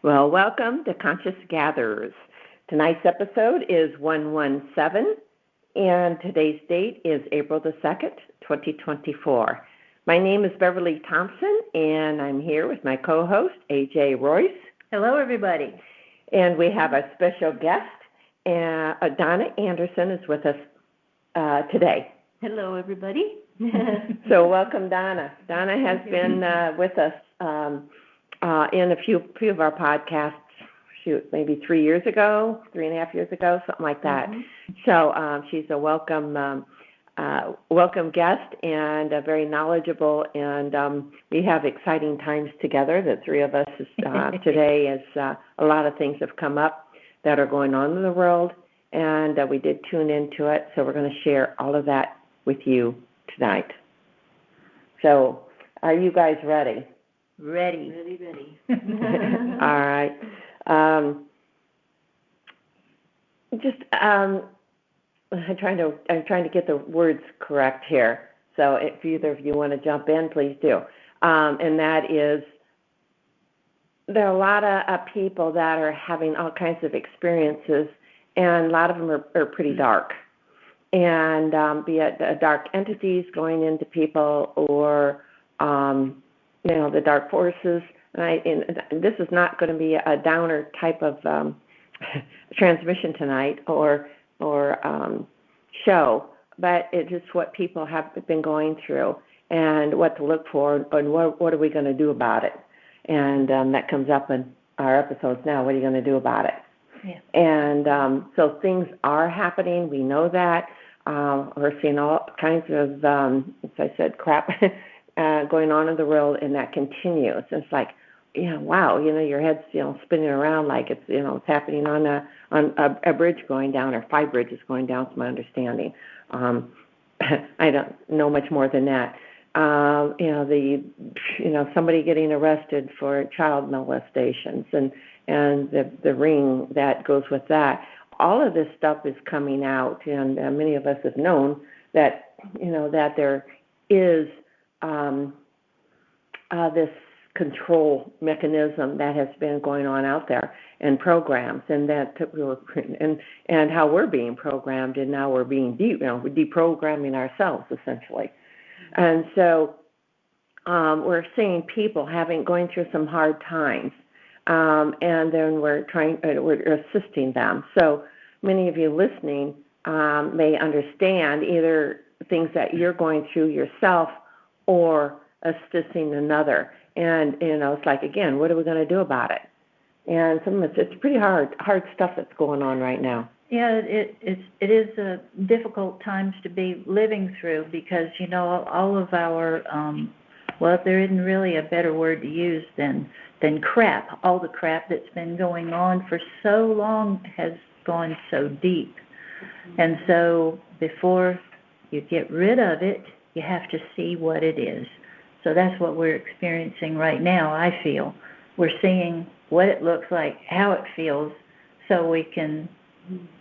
Well, welcome to Conscious Gatherers. Tonight's episode is 117, and today's date is April the 2nd, 2024. My name is Beverly Thompson, and I'm here with my co-host, AJ Royce. Hello, everybody. And we have a special guest, Donna Anderson is with us today. Hello, everybody. So welcome, Donna. Donna has been with us in a few of our podcasts, maybe 3 years ago, 3.5 years ago, something like that. Mm-hmm. So she's a welcome guest and very knowledgeable, and we have exciting times together, the three of us today, as a lot of things have come up that are going on in the world, and we did tune into it, so we're going to share all of that with you tonight. So are you guys ready? Ready. All right. I'm trying to get the words correct here. So if either of you want to jump in, please do. And that is, there are a lot of people that are having all kinds of experiences, and a lot of them are pretty dark. And be it dark entities going into people, or the dark forces. And this is not going to be a downer type of transmission tonight or show, but it's just what people have been going through and what to look for, and what are we going to do about it. And that comes up in our episodes now. What are you going to do about it? Yeah. And so things are happening. We know that. We're seeing all kinds of, as I said, crap going on in the world, and that continues. It's like, wow, your head's spinning around like it's it's happening on a bridge going down, or 5 bridges going down, to my understanding. I don't know much more than that. Somebody getting arrested for child molestations, and the ring that goes with that. All of this stuff is coming out, and many of us have known that that there is this control mechanism that has been going on out there, and programs, and that and how we're being programmed, and now we're being we're deprogramming ourselves essentially. And so we're seeing people going through some hard times, and then we're assisting them. So many of you listening may understand either things that you're going through yourself or assisting another. And it's like, again, what are we going to do about it? And it's pretty hard stuff that's going on right now. Yeah, it is difficult times to be living through, because all of our well, there isn't really a better word to use than crap. All the crap that's been going on for so long has gone so deep, and so before you get rid of it, you have to see what it is. So that's what we're experiencing right now, I feel. We're seeing what it looks like, how it feels, so we can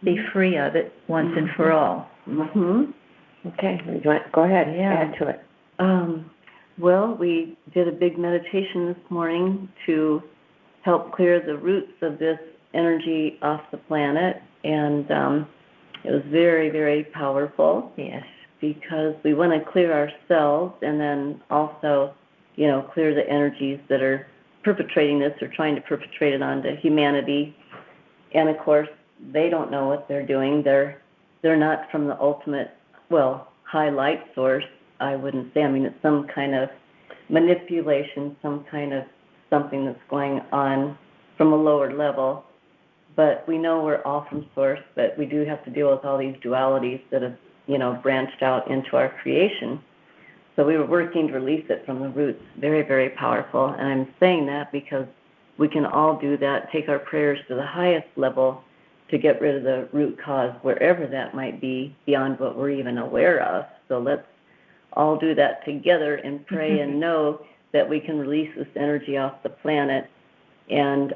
be free of it once and for all. Mm-hmm. Okay, go ahead. Add to it. Well, we did a big meditation this morning to help clear the roots of this energy off the planet, and it was very, very powerful. Yes. Because we want to clear ourselves, and then also, clear the energies that are perpetrating this, or trying to perpetrate it onto humanity. And of course, they don't know what they're doing. They're not from the ultimate, high light source, I wouldn't say. I mean, it's some kind of manipulation, some kind of something that's going on from a lower level. But we know we're all from source, but we do have to deal with all these dualities that have branched out into our creation. So we were working to release it from the roots. Very, very powerful. And I'm saying that because we can all do that, take our prayers to the highest level to get rid of the root cause, wherever that might be, beyond what we're even aware of. So let's all do that together and pray and know that we can release this energy off the planet. And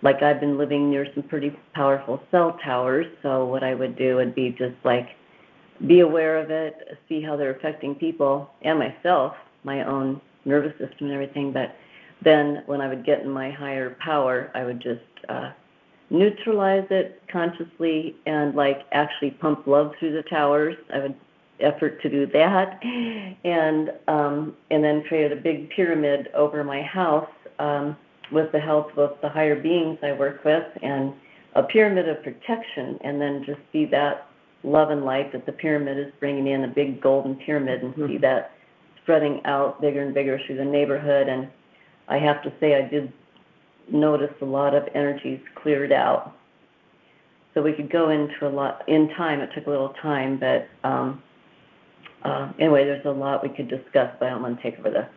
like, I've been living near some pretty powerful cell towers, so what I would do would be just be aware of it, see how they're affecting people and myself, my own nervous system and everything, but then when I would get in my higher power, I would just neutralize it consciously and like actually pump love through the towers. I would effort to do that, and then create a big pyramid over my house with the help of the higher beings I work with, and a pyramid of protection, and then just see that love and light that the pyramid is bringing in, a big golden pyramid, and see that spreading out bigger and bigger through the neighborhood. And I have to say I did notice a lot of energies cleared out. So we could go into a lot in time. It took a little time, but anyway, there's a lot we could discuss, but I don't want to take over this.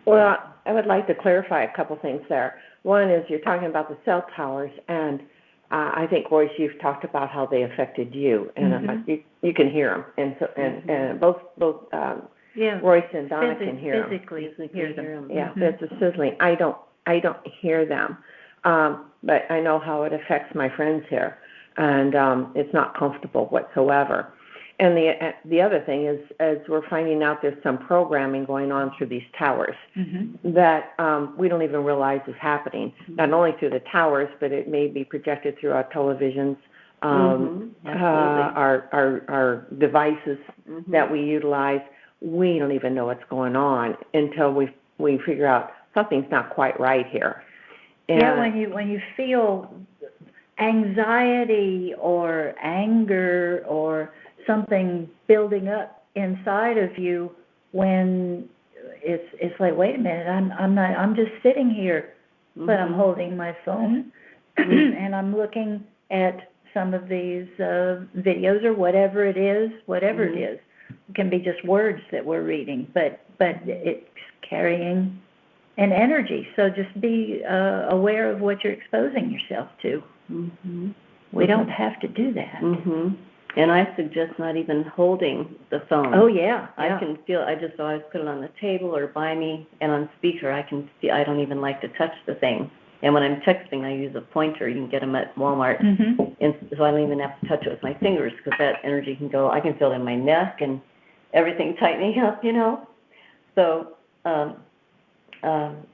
Well, I would like to clarify a couple things there. One is you're talking about the cell towers, and I think, Royce, you've talked about how they affected you, and you can hear them, and so and both Royce and Donna can hear them. Physically hear them. Yeah, that's a sizzling. I don't hear them, but I know how it affects my friends here, and it's not comfortable whatsoever. And the other thing is, as we're finding out, there's some programming going on through these towers that we don't even realize is happening. Not only through the towers, but it may be projected through our televisions, our devices that we utilize. We don't even know what's going on until we figure out something's not quite right here. And yeah, when you feel anxiety or anger or something building up inside of you, when it's like, wait a minute, I'm just sitting here, but I'm holding my phone and I'm looking at some of these videos or whatever it is. It can be just words that we're reading, but it's carrying an energy. So just be aware of what you're exposing yourself to. We don't have to do that. And I suggest not even holding the phone. Oh, yeah. I can feel, I just always put it on the table or by me, and on speaker I can see. I don't even like to touch the thing. And when I'm texting, I use a pointer. You can get them at Walmart. And so I don't even have to touch it with my fingers, because that energy can go, I can feel it in my neck and everything tightening up, So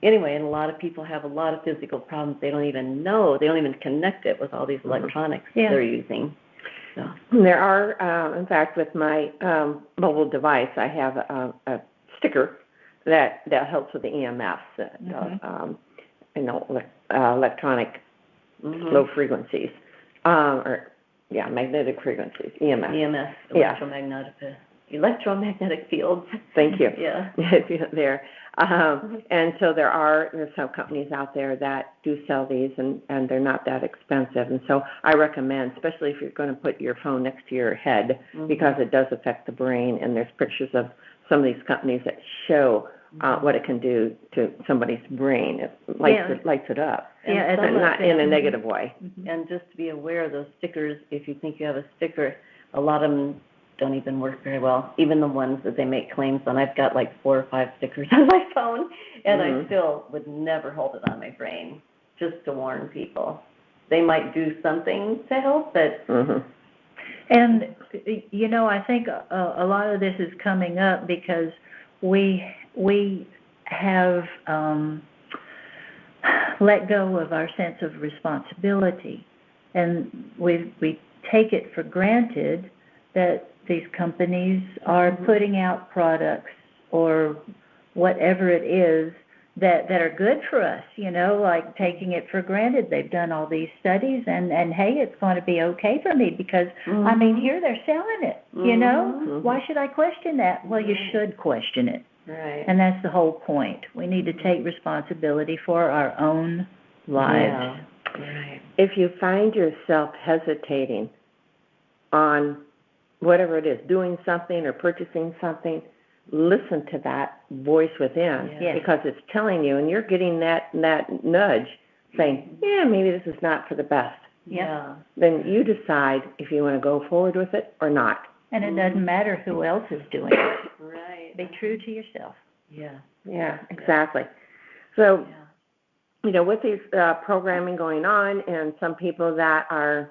anyway, and a lot of people have a lot of physical problems. They don't even know. They don't even connect it with all these electronics they're using. So. There are, in fact, with my mobile device, I have a sticker that helps with the EMFs, electronic low frequencies, magnetic frequencies, EMF. Electromagnetic fields. Thank you. Yeah. There. And so there's some companies out there that do sell these, and they're not that expensive. And so I recommend, especially if you're going to put your phone next to your head, because it does affect the brain, and there's pictures of some of these companies that show what it can do to somebody's brain. It lights it up. And not in a negative way. And just to be aware of those stickers, if you think you have a sticker, a lot of them don't even work very well. Even the ones that they make claims on. I've got like 4 or 5 stickers on my phone, and I still would never hold it on my brain, just to warn people. They might do something to help, but... And, I think a lot of this is coming up because we have let go of our sense of responsibility, and we take it for granted that these companies are putting out products or whatever it is that are good for us, like taking it for granted. They've done all these studies, and hey, it's going to be okay for me because, here they're selling it, Why should I question that? Well, you should question it. Right. And that's the whole point. We need to take responsibility for our own lives. Yeah. Right. If you find yourself hesitating on whatever it is, doing something or purchasing something, listen to that voice within, because it's telling you, and you're getting that nudge saying, maybe this is not for the best. Yeah. Then you decide if you want to go forward with it or not. And it doesn't matter who else is doing it. Right. Be true to yourself. Yeah, exactly. So, with these programming going on, and some people that are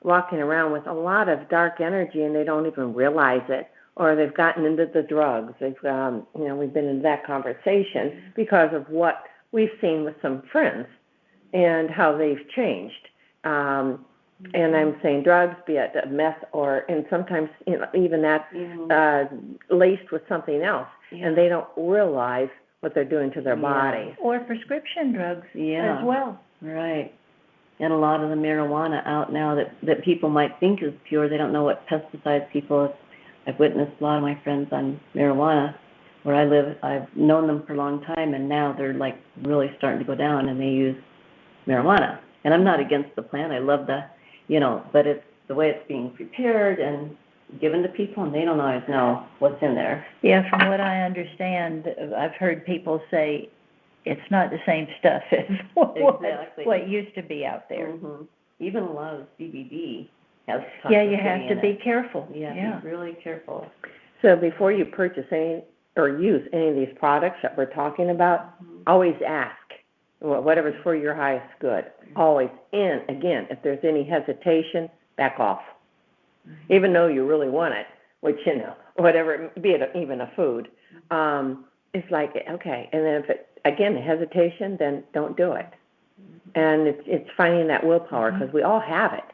walking around with a lot of dark energy and they don't even realize it, or they've gotten into the drugs. They've, we've been in that conversation because of what we've seen with some friends and how they've changed. And I'm saying drugs, be it a meth and sometimes even that's laced with something else, and they don't realize what they're doing to their bodies. Or prescription drugs as well. Right. And a lot of the marijuana out now that people might think is pure, they don't know what pesticides people. I've witnessed a lot of my friends on marijuana. Where I live, I've known them for a long time, and now they're like really starting to go down, and they use marijuana. And I'm not against the plant. I love but it's the way it's being prepared and given to people, and they don't always know what's in there. Yeah, from what I understand, I've heard people say it's not the same stuff as what used to be out there. Mm-hmm. Even a lot of the CBD has toxicity. Yeah, you have to be careful. Yeah, be really careful. So before you purchase any or use any of these products that we're talking about, always ask. Whatever's for your highest good. Always. And again, if there's any hesitation, back off. Even though you really want it, which, whatever, be it even a food, it's like, okay. And then if again, the hesitation, then don't do it. And it's finding that willpower, because we all have it.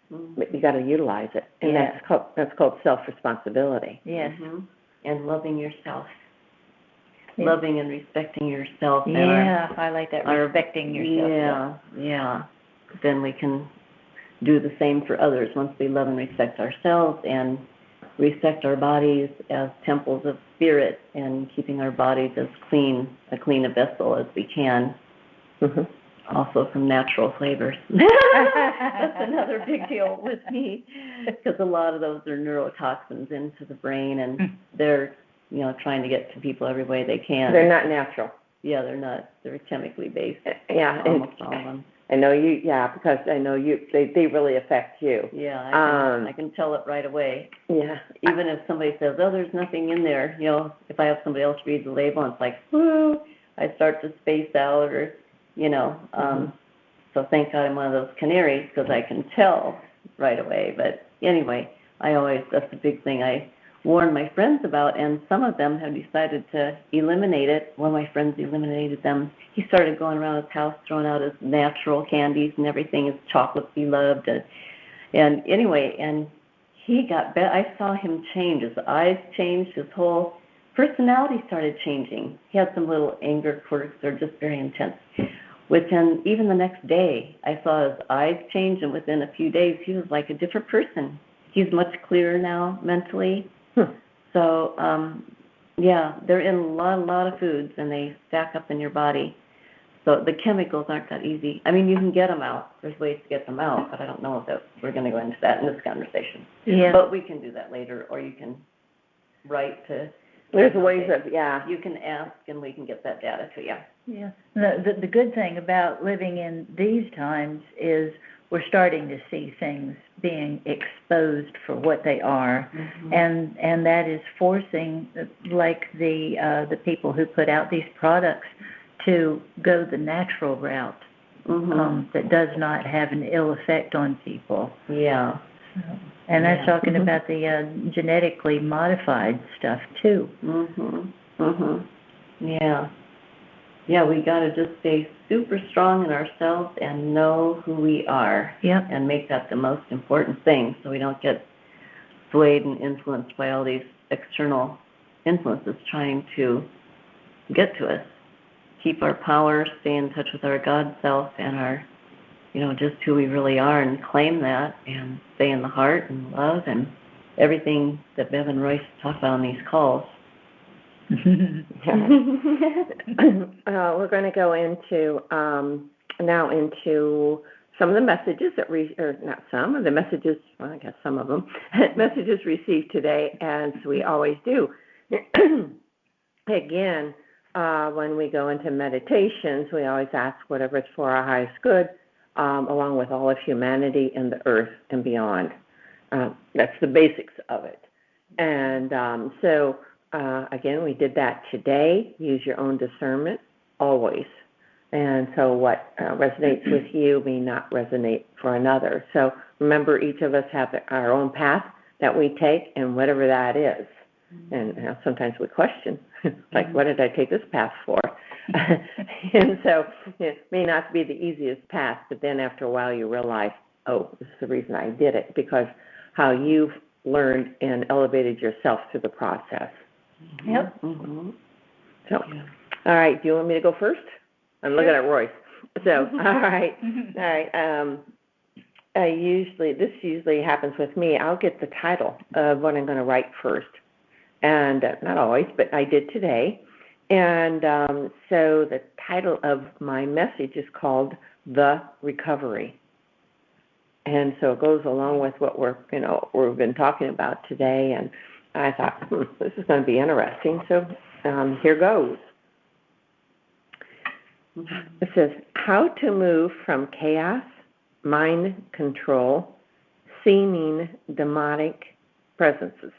But you got to utilize it. And that's called self-responsibility. Yes. And loving yourself. Loving and respecting yourself. Yeah, I like that, respecting yourself. Yeah. Then we can do the same for others once we love and respect ourselves and respect our bodies as temples of spirit and keeping our bodies as clean a vessel as we can. Also from natural flavors. That's another big deal with me, because a lot of those are neurotoxins into the brain, and they're trying to get to people every way they can. They're not natural. Yeah, they're not. They're chemically based. Yeah, almost all of them. I know you. Yeah, because I know you. They really affect you. Yeah, I can tell it right away. Yeah. Even if somebody says, "Oh, there's nothing in there," if I have somebody else read the label, it's like, whoo, I start to space out, or So thank God I'm one of those canaries, because I can tell right away. But anyway, that's a big thing I warn my friends about, and some of them have decided to eliminate it. One of my friends eliminated them. He started going around his house throwing out his natural candies and everything, his chocolates he loved. And anyway, and he got better. I saw him change. His eyes changed. His whole personality started changing. He had some little anger quirks that are just very intense. Within even the next day, I saw his eyes change, and within a few days, he was like a different person. He's much clearer now mentally. So, they're in a lot of foods, and they stack up in your body. So the chemicals aren't that easy. I mean, you can get them out. There's ways to get them out, but I don't know if we're going to go into that in this conversation. Yeah. But we can do that later, or you can write to. There's ways of, You can ask, and we can get that data to you. Yeah. The good thing about living in these times is we're starting to see things being exposed for what they are, and that is forcing, like the people who put out these products, to go the natural route that does not have an ill effect on people. Yeah. And that's talking about the genetically modified stuff too. Yeah, we got to just stay super strong in ourselves and know who we are. Yep. And make that the most important thing, so we don't get swayed and influenced by all these external influences trying to get to us. Keep our power, stay in touch with our God self and our, just who we really are, and claim that, and stay in the heart and love and everything that Bev and Royce talk about on these calls. We're going to go into now into some of the messages that I guess some of them messages received today, as we always do. Again, when we go into meditations, we always ask whatever is for our highest good, along with all of humanity and the earth and beyond. That's the basics of it. And again, we did that today. Use your own discernment, always. And so what resonates with you may not resonate for another. So remember, each of us have our own path that we take, and whatever that is. And sometimes we question, like, what did I take this path for? And so it may not be the easiest path, but then after a while you realize, oh, this is the reason I did it, because how you've learned and elevated yourself through the process. Yep. Mm-hmm. So, all right, do you want me to go first? I'm looking at Royce. So, all right. This usually happens with me. I'll get the title of what I'm going to write first. And not always, but I did today. And so the title of my message is called The Recovery. And so it goes along with what we've been talking about today. And I thought, this is going to be interesting. So here goes. It says, how to move from chaos, mind control, seeming demonic presences.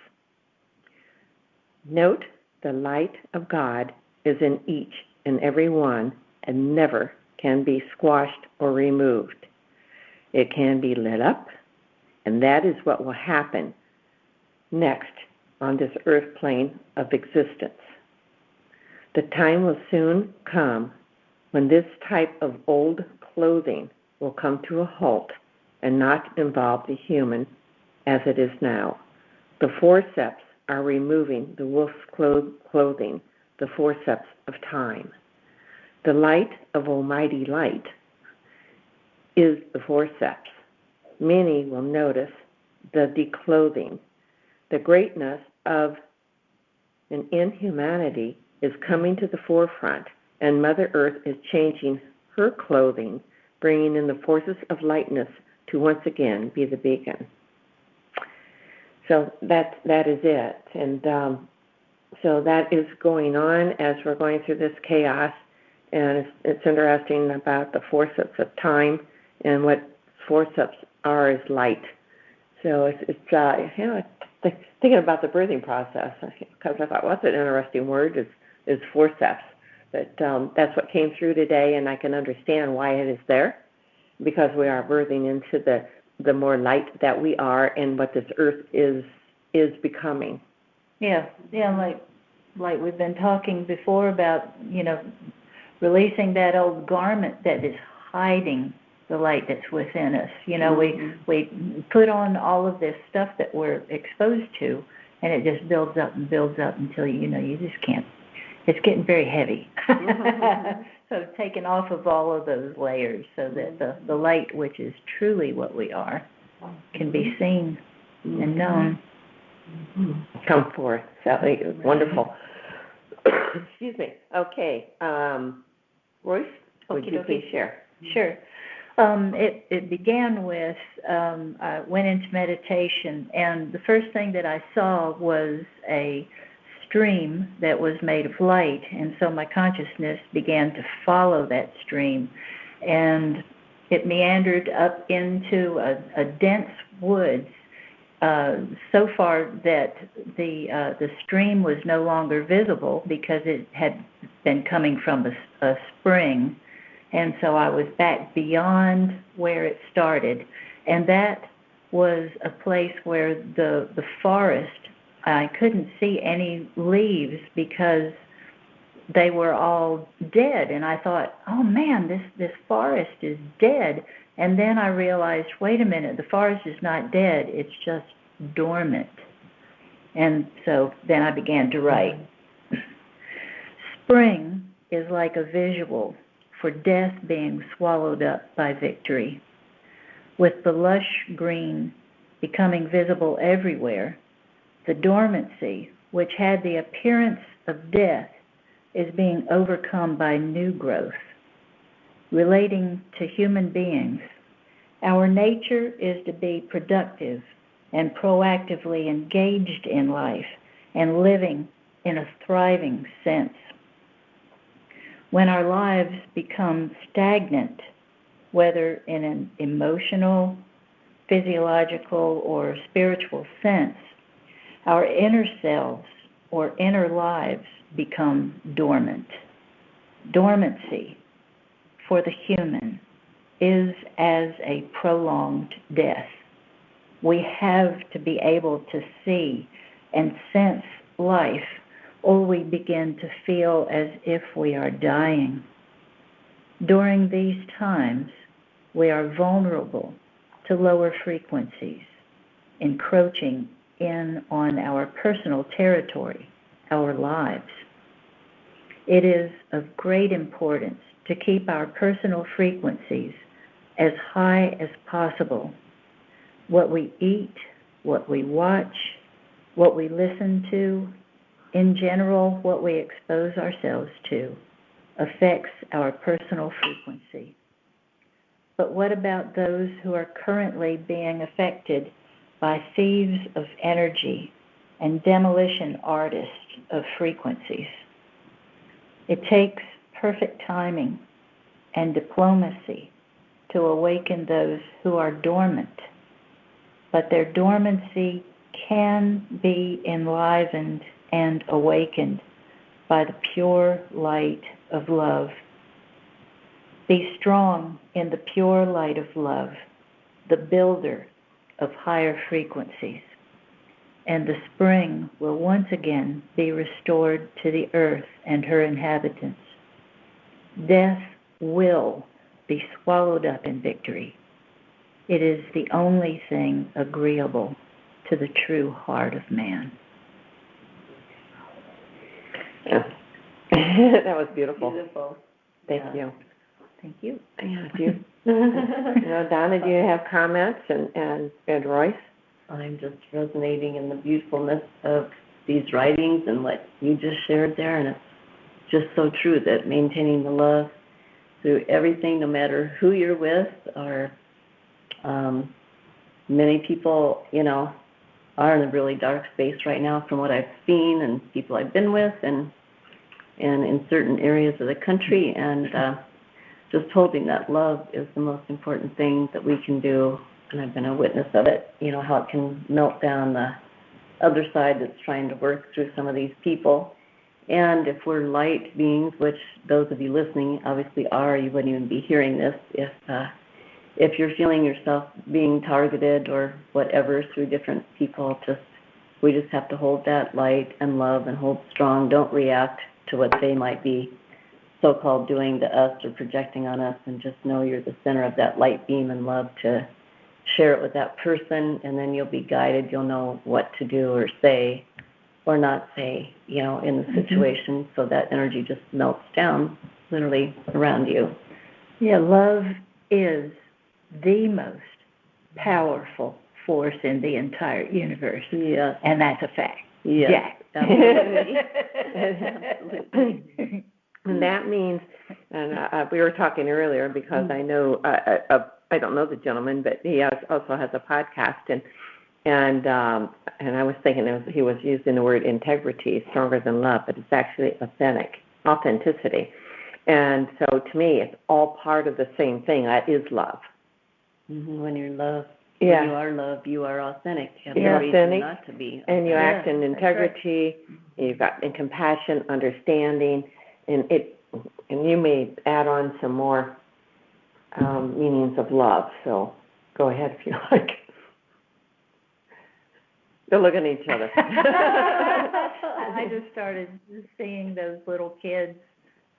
Note the light of God is in each and every one and never can be squashed or removed. It can be lit up, and that is what will happen next on this earth plane of existence. The time will soon come when this type of old clothing will come to a halt and not involve the human as it is now. The forceps are removing the wolf's clothing, the forceps of time. The light of Almighty Light is the forceps. Many will notice the declothing. The greatness of an inhumanity is coming to the forefront, and Mother Earth is changing her clothing, bringing in the forces of lightness to once again be the beacon. So that is it. And so that is going on as we're going through this chaos. And it's interesting about the forceps of time, and what forceps are is light. So it's thinking about the birthing process, because I thought, what's an interesting word is forceps. But that's what came through today, and I can understand why it is there, because we are birthing into the more light that we are and what this earth is becoming. Yeah, like we've been talking before about, releasing that old garment that is hiding the light that's within us. We put on all of this stuff that we're exposed to, and it just builds up and builds up until you just can't. It's getting very heavy. So taking off of all of those layers so that the light, which is truly what we are, can be seen and known. Come forth. So wonderful. Excuse me. Okay. Royce, would you please share? Sure. It began with, I went into meditation, and the first thing that I saw was a stream that was made of light, and so my consciousness began to follow that stream, and it meandered up into a dense woods, so far that the stream was no longer visible because it had been coming from a spring. And so I was back beyond where it started. And that was a place where the forest, I couldn't see any leaves because they were all dead. And I thought, oh man, this forest is dead. And then I realized, wait a minute, the forest is not dead, it's just dormant. And so then I began to write. Spring is like a visual for death being swallowed up by victory. With the lush green becoming visible everywhere, the dormancy, which had the appearance of death, is being overcome by new growth. Relating to human beings, our nature is to be productive and proactively engaged in life and living in a thriving sense. When our lives become stagnant, whether in an emotional, physiological, or spiritual sense, our inner selves or inner lives become dormant. Dormancy for the human is as a prolonged death. We have to be able to see and sense life or we begin to feel as if we are dying. During these times, we are vulnerable to lower frequencies, encroaching in on our personal territory, our lives. It is of great importance to keep our personal frequencies as high as possible. What we eat, what we watch, what we listen to, in general, what we expose ourselves to, affects our personal frequency. But what about those who are currently being affected by thieves of energy and demolition artists of frequencies? It takes perfect timing and diplomacy to awaken those who are dormant, but their dormancy can be enlivened and awakened by the pure light of love. Be strong in the pure light of love, the builder of higher frequencies, and the spring will once again be restored to the earth and her inhabitants. Death will be swallowed up in victory. It is the only thing agreeable to the true heart of man. Yeah. That was beautiful. Beautiful. Thank Yeah. you. Thank you. Yeah, do you, Donna, do you have comments, and Royce? I'm just resonating in the beautifulness of these writings and what you just shared there, and it's just so true that maintaining the love through everything, no matter who you're with, or many people, are in a really dark space right now from what I've seen and people I've been with and in certain areas of the country, and just holding that love is the most important thing that we can do, and I've been a witness of it, how it can melt down the other side that's trying to work through some of these people. And if we're light beings, which those of you listening obviously are, you wouldn't even be hearing this if you're feeling yourself being targeted or whatever through different people. We just have to hold that light and love and hold strong. Don't react to what they might be so-called doing to us or projecting on us, and just know you're the center of that light beam and love to share it with that person, and then you'll be guided. You'll know what to do or say or not say, in the situation, so that energy just melts down literally around you. Yeah, love is the most powerful force in the entire universe. Yes. And that's a fact. Yes. Jack. Absolutely. Absolutely. And that means, and we were talking earlier because I know, I don't know the gentleman, but he also has a podcast, and I was thinking he was using the word integrity, stronger than love, but it's actually authenticity. And so to me, it's all part of the same thing. That is love. Mm-hmm. When you're loved, yeah. When you are loved, you are authentic. You have You're no authentic, reason not to be. And you act in That's integrity. Right. You've got in compassion, understanding, and you may add on some more meanings of love. So go ahead if you like. They're looking at each other. I just started seeing those little kids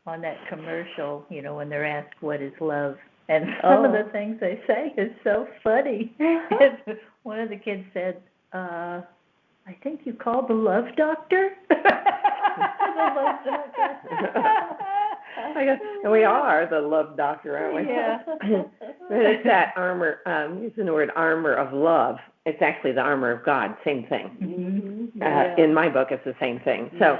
on that commercial, when they're asked what is love. And some of the things they say is so funny. One of the kids said, I think you called the love doctor? The love doctor. I guess, and we are the love doctor, aren't we? Yeah. But it's that armor, using the word armor of love. It's actually the armor of God, same thing. Mm-hmm. In my book, it's the same thing. So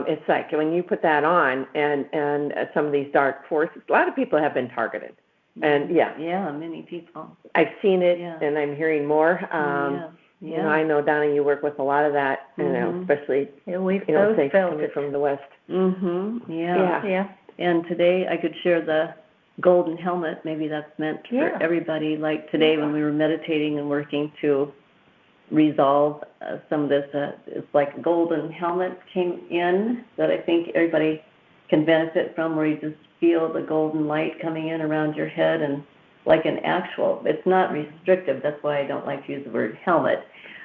it's like when you put that on and some of these dark forces, a lot of people have been targeted. And yeah, many people. I've seen it, and I'm hearing more. I know, Donna, you work with a lot of that, especially we've both felt coming it from the West. Mm-hmm. Yeah. And today I could share the golden helmet. Maybe that's meant for everybody. Like today when we were meditating and working to resolve some of this, it's like a golden helmet came in that I think everybody can benefit from, where you just feel the golden light coming in around your head, and like an actual, it's not restrictive. That's why I don't like to use the word helmet,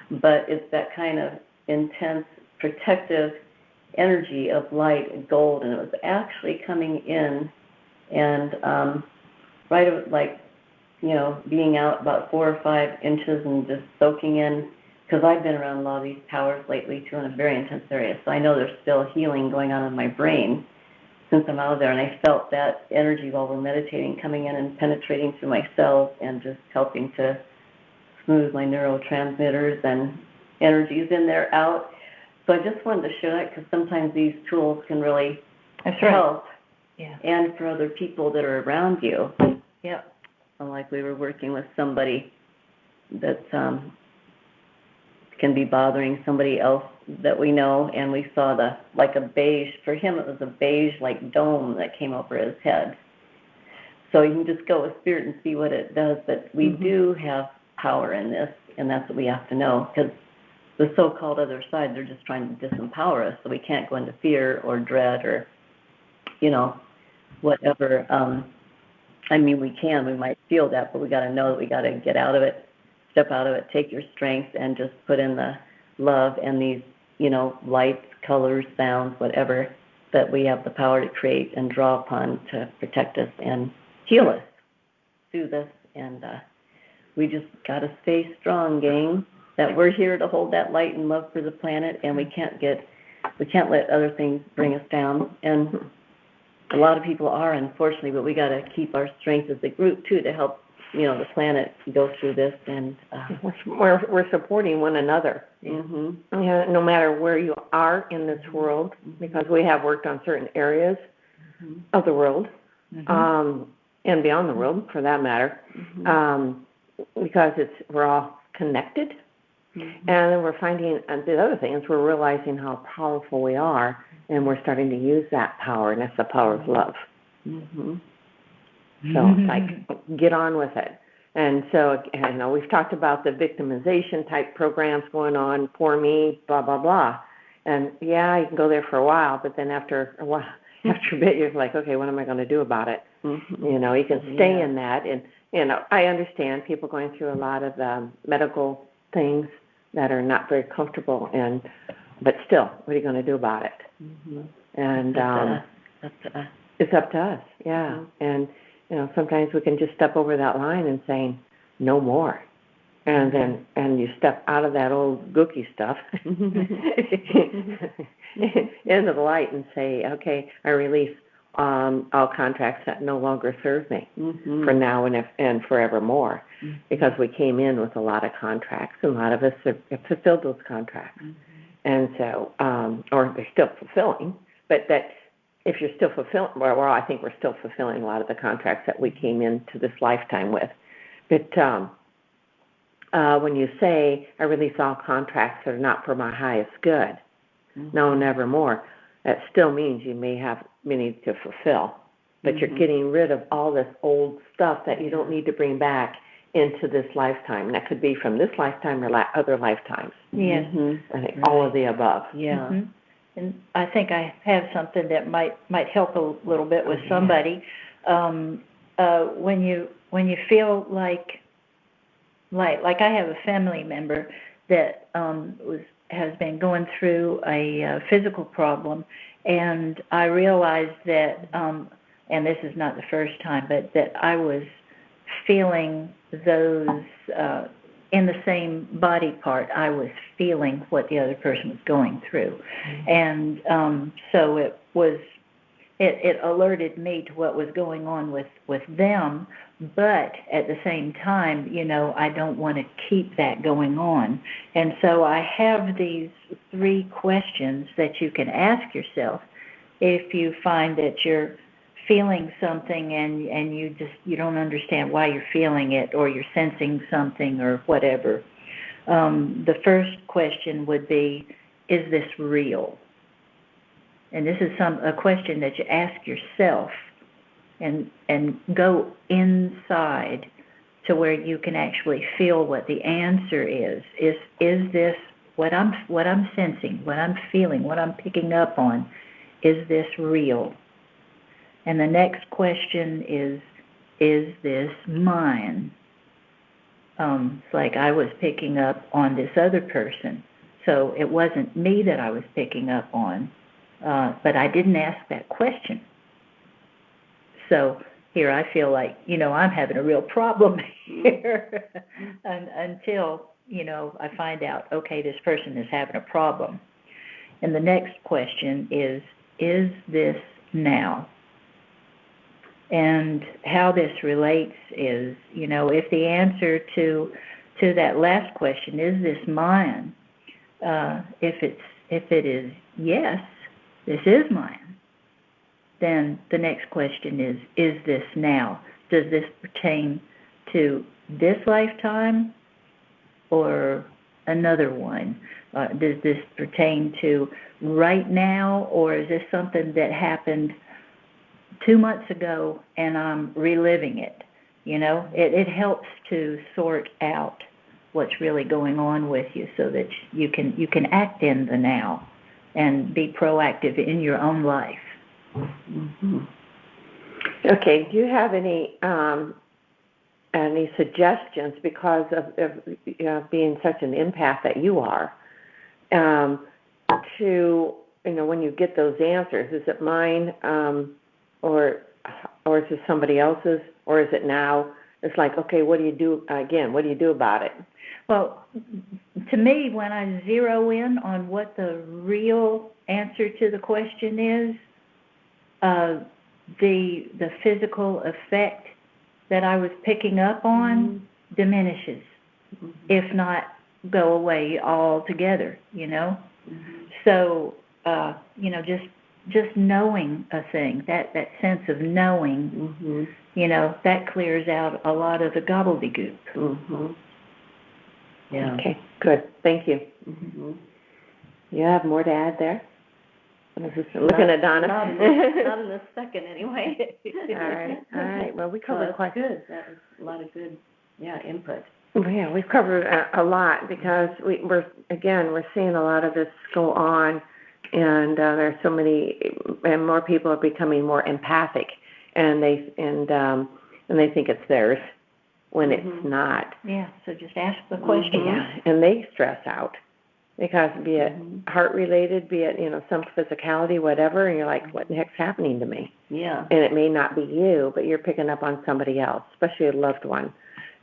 but it's that kind of intense protective energy of light, gold, and it was actually coming in and right being out about 4 or 5 inches and just soaking in, because I've been around a lot of these powers lately too in a very intense area, so I know there's still healing going on in my brain since I'm out of there, and I felt that energy while we're meditating coming in and penetrating through my cells and just helping to smooth my neurotransmitters and energies in there out. So I just wanted to share that because sometimes these tools can really help. Yeah. And for other people that are around you. Yeah. Like we were working with somebody that can be bothering somebody else that we know, and we saw a beige, for him it was a beige like dome that came over his head. So you can just go with spirit and see what it does, but we do have power in this, and that's what we have to know, because the so-called other side, they're just trying to disempower us, so we can't go into fear or dread or, whatever. We might feel that, but we got to know that we got to get out of it, step out of it, take your strength, and just put in the love and these, lights, colors, sounds, whatever, that we have the power to create and draw upon to protect us and heal us, soothe us, and we just got to stay strong, gang, that we're here to hold that light and love for the planet, and we can't let other things bring us down. And a lot of people are, unfortunately, but we got to keep our strength as a group too to help, the planet go through this. And we're supporting one another. No matter where you are in this world, because we have worked on certain areas of the world, and beyond the world, for that matter, because we're all connected. And then we're finding, and the other thing is we're realizing how powerful we are, and we're starting to use that power, and that's the power of love. So it's get on with it. And so, we've talked about the victimization type programs going on, poor me, blah, blah, blah. And yeah, you can go there for a while, but then after a while, after a bit, you're like, okay, what am I going to do about it? You can stay in that. And, I understand people going through a lot of medical things that are not very comfortable, but still, what are you going to do about it? And it's up to us, yeah. And sometimes we can just step over that line and saying no more, and you step out of that old gooky stuff into the light and say, okay, I release all contracts that no longer serve me for now and forevermore, because we came in with a lot of contracts, and a lot of us have fulfilled those contracts. And so, or they're still fulfilling, but that if you're still fulfilling, well, I think we're still fulfilling a lot of the contracts that we came into this lifetime with. But when you say, I release all contracts that are not for my highest good, no, nevermore, that still means you may have many to fulfill, but you're getting rid of all this old stuff that you don't need to bring back into this lifetime. That could be from this lifetime or other lifetimes. Yes. I think all of the above. Yeah. And I think I have something that might help a little bit with somebody. When you feel like I have a family member that has been going through a physical problem, and I realized that, and this is not the first time, but that I was feeling those in the same body part. I was feeling what the other person was going through, and so it alerted me to what was going on with them. But at the same time, I don't want to keep that going on. And so I have these 3 questions that you can ask yourself if you find that you're feeling something and you don't understand why you're feeling it, or you're sensing something or whatever. The first question would be, is this real? And this is a question that you ask yourself, and go inside to where you can actually feel what the answer is. Is this what I'm sensing, what I'm feeling, what I'm picking up on? Is this real? And the next question is this mine? It's like I was picking up on this other person, so it wasn't me that I was picking up on. but I didn't ask that question. So here I feel like, I'm having a real problem here until, I find out, okay, this person is having a problem. And the next question is this now? And how this relates is, if the answer to that last question, is this mine? If it is yes, this is mine, then the next question is this now? Does this pertain to this lifetime or another one? Does this pertain to right now, or is this something that happened 2 months ago and I'm reliving it? It helps to sort out what's really going on with you so that you can act in the now and be proactive in your own life. Mm-hmm. Okay, do you have any suggestions, because of being such an empath that you are, to, when you get those answers, is it mine, or is it somebody else's, or is it now? It's like, okay, what do you do again? What do you do about it? Well, to me, when I zero in on what the real answer to the question is, the physical effect that I was picking up on diminishes, if not go away altogether, So, just knowing a thing, that sense of knowing, that clears out a lot of the gobbledygook. Mm-hmm. Yeah. Okay, good. Thank you. Mm-hmm. You have more to add there? Looking at Donna. Not in this second, anyway. All right. Well, we covered quite good. That was a lot of good, input. Yeah, we've covered a lot, because we're seeing a lot of this go on, and there's so many, and more people are becoming more empathic, and they think it's theirs when it's not. Yeah. So just ask the question. Yeah, and they stress out. Because be it heart-related, be it, some physicality, whatever, and you're like, what the heck's happening to me? Yeah. And it may not be you, but you're picking up on somebody else, especially a loved one.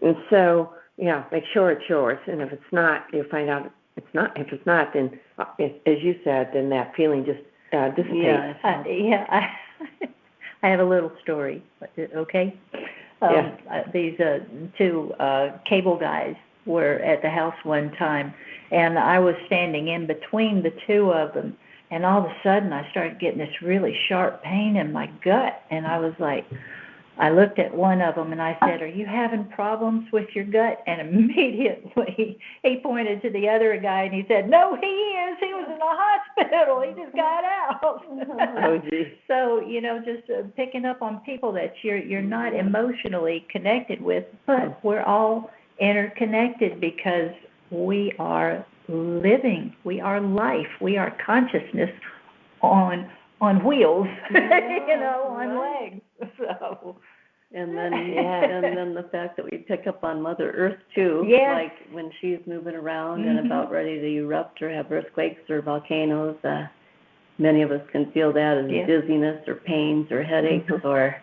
And so, make sure it's yours. And if it's not, you'll find out it's not. If it's not, then, as you said, then that feeling just dissipates. I have a little story, okay? These two cable guys were at the house one time, and I was standing in between the two of them, and all of a sudden I started getting this really sharp pain in my gut, and I was like, I looked at one of them and I said, "Are you having problems with your gut?" And immediately he pointed to the other guy and he said, "No, he is. He was in the hospital. He just got out." Oh, geez. So, just picking up on people that you're not emotionally connected with, but we're all interconnected because we are living, we are life, we are consciousness on wheels, on legs. So, and then the fact that we pick up on Mother Earth too, like when she's moving around and about ready to erupt or have earthquakes or volcanoes. Many of us can feel that as dizziness or pains or headaches or.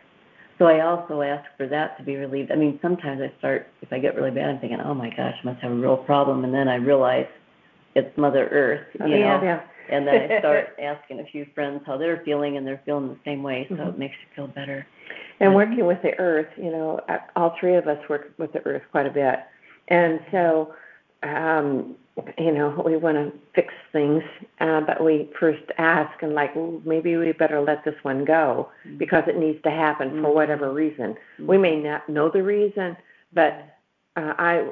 So I also ask for that to be relieved. I mean, sometimes if I get really bad, I'm thinking, oh my gosh, I must have a real problem, and then I realize it's Mother Earth, you know. And then I start asking a few friends how they're feeling, and they're feeling the same way, so it makes you feel better. And working with the Earth, all three of us work with the Earth quite a bit. And so, we want to fix things, but we first ask and maybe we better let this one go because it needs to happen for whatever reason. We may not know the reason, but I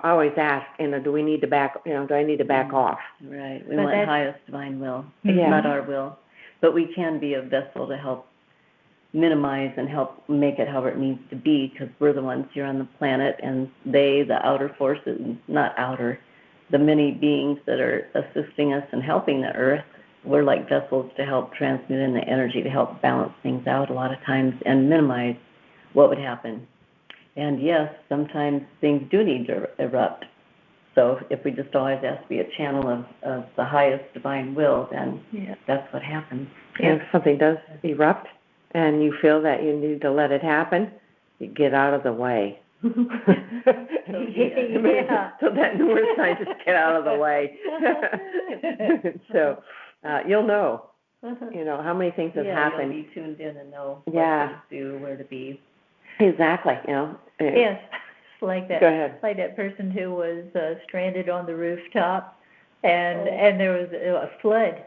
always ask, do we need to back, do I need to back off? Right. We want highest divine will, not our will. But we can be a vessel to help minimize and help make it however it needs to be, because we're the ones here on the planet, and the outer forces, not outer, the many beings that are assisting us and helping the Earth, we're like vessels to help transmit in the energy to help balance things out a lot of times and minimize what would happen. And yes, sometimes things do need to erupt. So if we just always ask to be a channel of the highest divine will, then that's what happens. And if something does erupt and you feel that you need to let it happen, you get out of the way. So that numerous times, just get out of the way. So you'll know, how many things have happened. You'll be tuned in and know what to do, where to be. Exactly, Yes, like that. Go ahead. Like that person who was stranded on the rooftop, and there was a flood.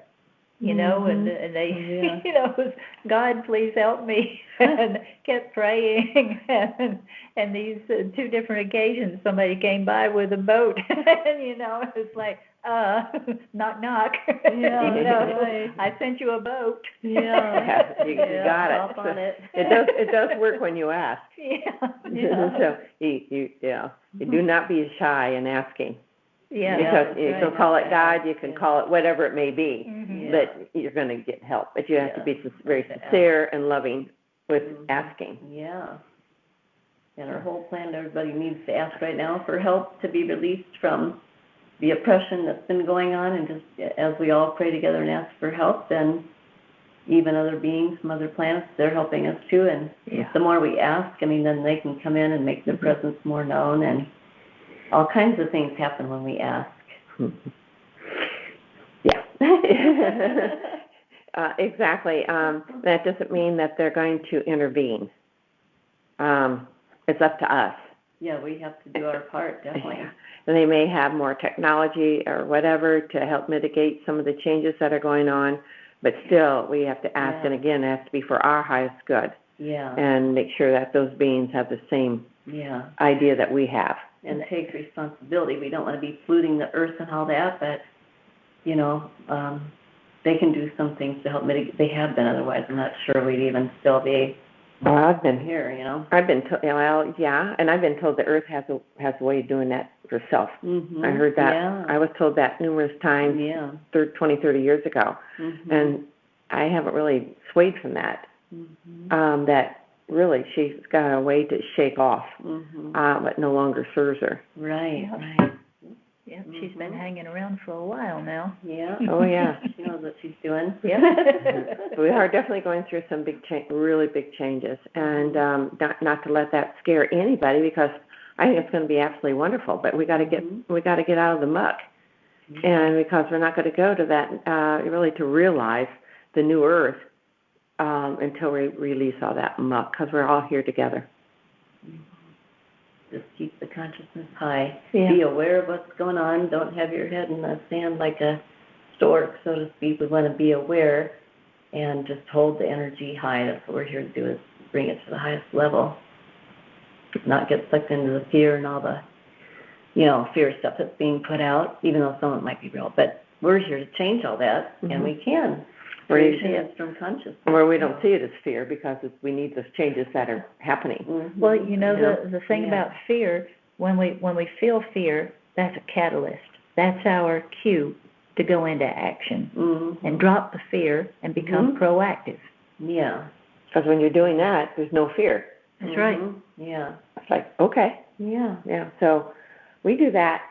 And they, it was, God, please help me, and kept praying, and these 2 different occasions, somebody came by with a boat, and, it's like, knock, knock, I sent you a boat. You got it. Hop on it. It does work when you ask. So you do not be shy in asking. Because you can call it God, you can call it whatever it may be, but you're going to get help. But you have to be very sincere and loving with asking. Yeah. And our whole plan, everybody needs to ask right now for help to be released from the oppression that's been going on. And just as we all pray together and ask for help, then even other beings from other planets, they're helping us too. And the more we ask, then they can come in and make their presence more known, and all kinds of things happen when we ask. Exactly. That doesn't mean that they're going to intervene. It's up to us. Yeah, we have to do our part, definitely. And they may have more technology or whatever to help mitigate some of the changes that are going on, but still we have to ask, and again, it has to be for our highest good. And make sure that those beings have the same idea that we have. And take responsibility. We don't want to be polluting the earth and all that, but, they can do some things to help mitigate. They have been, otherwise I'm not sure we'd even still be I've been here, I've been told, and I've been told the earth has a way of doing that herself. I heard that. I was told that numerous times 20, 30 years ago. And I haven't really swayed from that. That really she's got a way to shake off what no longer serves her. Right. She's been hanging around for a while now. Oh yeah. She knows what she's doing. We are definitely going through some really big changes, and not to let that scare anybody, because I think it's going to be absolutely wonderful. But we got to get out of the muck, and because we're not going to go to that really to realize the new earth until we release all that muck, because we're all here together. Just keep the consciousness high. Be aware of what's going on. Don't have your head in the sand like a stork, so to speak. We want to be aware and just hold the energy high. That's what we're here to do, is bring it to the highest level. Not get sucked into the fear and all the, fear stuff that's being put out, even though some of it might be real. But we're here to change all that, and we can. Creation is from consciousness. Where we don't see it as fear, because we need those changes that are happening. Well, the thing about fear, when we feel fear, that's a catalyst. That's our cue to go into action and drop the fear and become proactive. Yeah. Because when you're doing that, there's no fear. That's right. Yeah. It's like, okay. Yeah. So we do that.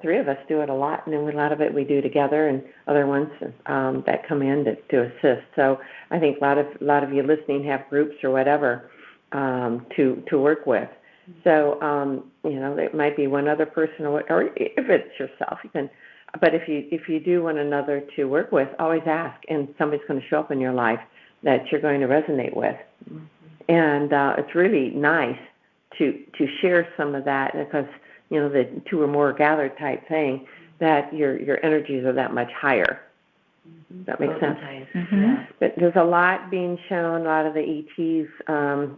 3 of us do it a lot, and then a lot of it we do together, and other ones that come in to assist. So I think a lot of you listening have groups or whatever to work with. So there might be one other person, or if it's yourself, you can. But if you do want another to work with, always ask, and somebody's going to show up in your life that you're going to resonate with. And it's really nice to share some of that, because the 2 or more gathered type thing, that your energies are that much higher. Does that make sense? But there's a lot being shown, a lot of the ETs,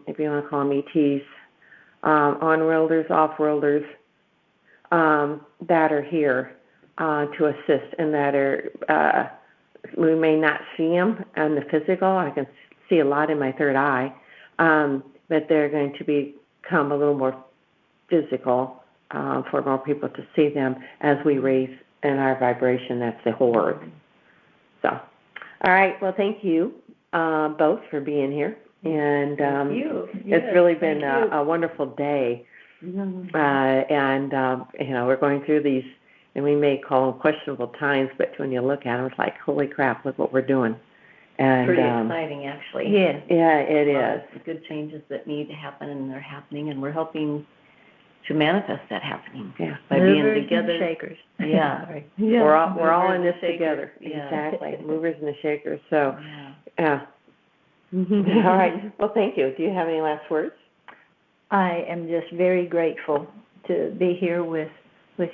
if you want to call them ETs, on-worlders, off-worlders, that are here to assist, and that are, we may not see them in the physical. I can see a lot in my third eye, but they're going to become a little more physical for more people to see them as we raise in our vibration. That's the whole earth. So, all right. Well, thank you both for being here. And Thank you. It's really been a wonderful day and we're going through these, and we may call them questionable times, but when you look at them, it's like, holy crap, look what we're doing. And pretty exciting, actually. Yeah. Yeah, it is. Good changes that need to happen, and they're happening, and we're helping to manifest that happening. Yeah. By Movers being together. and shakers. Yeah. Sorry. Yeah. We're all in Movers this and together. shakers. Yeah. Exactly. Movers and the shakers. So, Yeah. All right. Well, thank you. Do you have any last words? I am just very grateful to be here with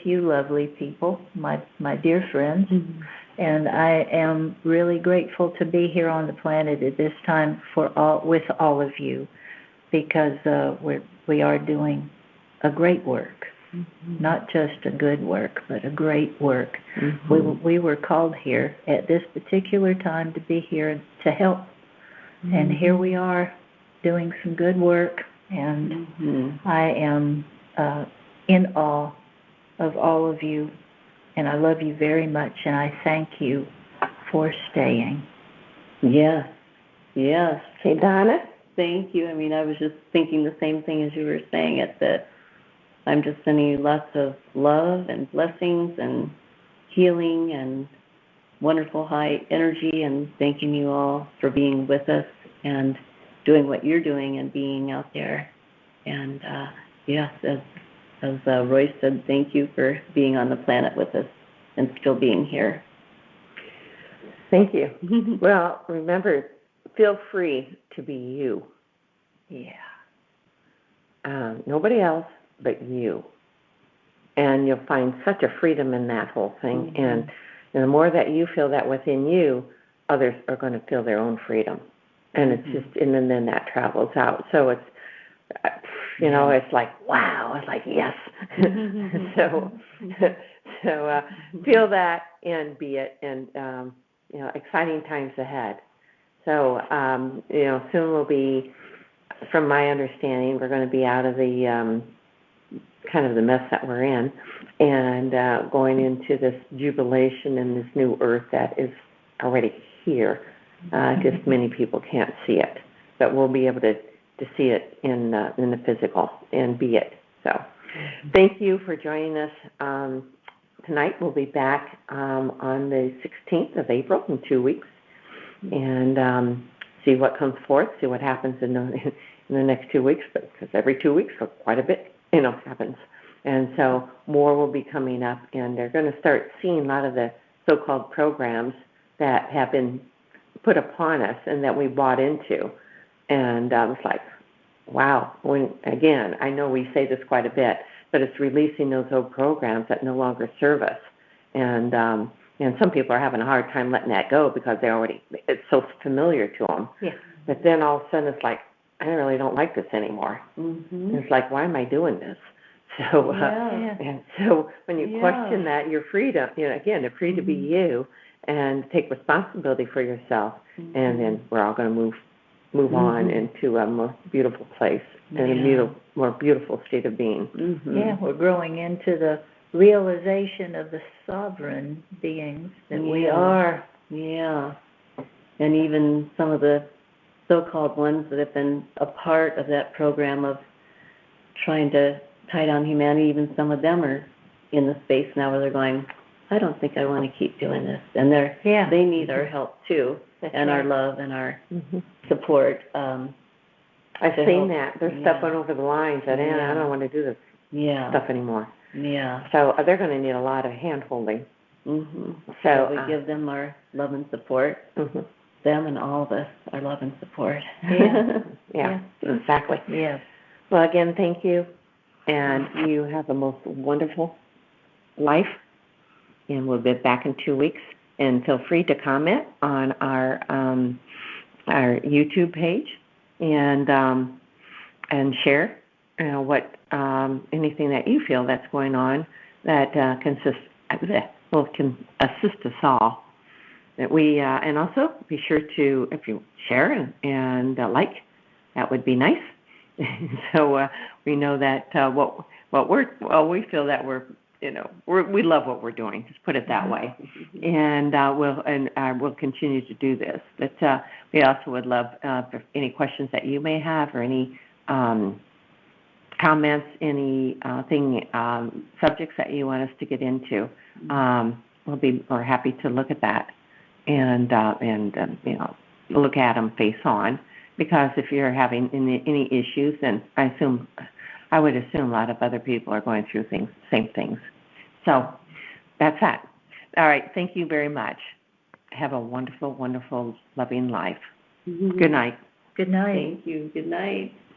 you lovely people, my dear friends. And I am really grateful to be here on the planet at this time with all of you, because we are doing a great work, not just a good work, but a great work. We were called here at this particular time to be here to help, and here we are doing some good work, and I am in awe of all of you. And I love you very much, and I thank you for staying. Yes. Yes. Hey, Donna? Thank you. I mean, I was just thinking the same thing as you were saying it, that I'm just sending you lots of love and blessings and healing and wonderful high energy, and thanking you all for being with us and doing what you're doing and being out there. And yes, as Roy said, thank you for being on the planet with us and still being here. Thank you. Well, remember, feel free to be you. Yeah. Nobody else but you. And you'll find such a freedom in that whole thing. And the more that you feel that within you, others are going to feel their own freedom. And it's just, and then that travels out. So it's, it's like, wow, it's like, yes. so feel that and be it, and, exciting times ahead. So, soon we'll be, from my understanding, we're going to be out of the, kind of the mess that we're in, and going into this jubilation and this new earth that is already here. Just many people can't see it, but we'll be able to see it in the physical and be it. So thank you for joining us. Tonight we'll be back on the 16th of April in 2 weeks, and see what comes forth, see what happens in the next 2 weeks, because every 2 weeks quite a bit happens. And so more will be coming up, and they're going to start seeing a lot of the so-called programs that have been put upon us and that we bought into. And it's like, wow. Again, I know we say this quite a bit, but it's releasing those old programs that no longer serve us. And some people are having a hard time letting that go because it's so familiar to them. Yeah. But then all of a sudden it's like, I really don't like this anymore. It's like, why am I doing this? So, and so when you question that, you're free to, again, you're free to be you and take responsibility for yourself. And then we're all going to move on into a more beautiful place and a more beautiful state of being. Yeah, we're growing into the realization of the sovereign beings that we are. Yeah. And even some of the so-called ones that have been a part of that program of trying to tie down humanity, even some of them are in the space now where they're going, I don't think I want to keep doing this. And they need our help too. That's and right. our love and our support. I've seen that. They're stepping over the lines that, I don't want to do this stuff anymore. Yeah. So they're going to need a lot of hand-holding. So we give them our love and support, them and all of us, our love and support. Yeah, exactly. Yeah. Well, again, thank you. And you have the most wonderful life. And we'll be back in 2 weeks. And feel free to comment on our YouTube page and share what anything that you feel that's going on that can assist us all. That we and also be sure to, if you share and like, that would be nice. So we know that we feel that we love what we're doing. Just put it that way, and we'll continue to do this. But we also would love for any questions that you may have or any comments, any subjects that you want us to get into, we're happy to look at that and look at them face on. Because if you're having any issues, then I would assume a lot of other people are going through same things. So that's that. All right. Thank you very much. Have a wonderful, wonderful, loving life. Good night. Good night. Thank you. Good night.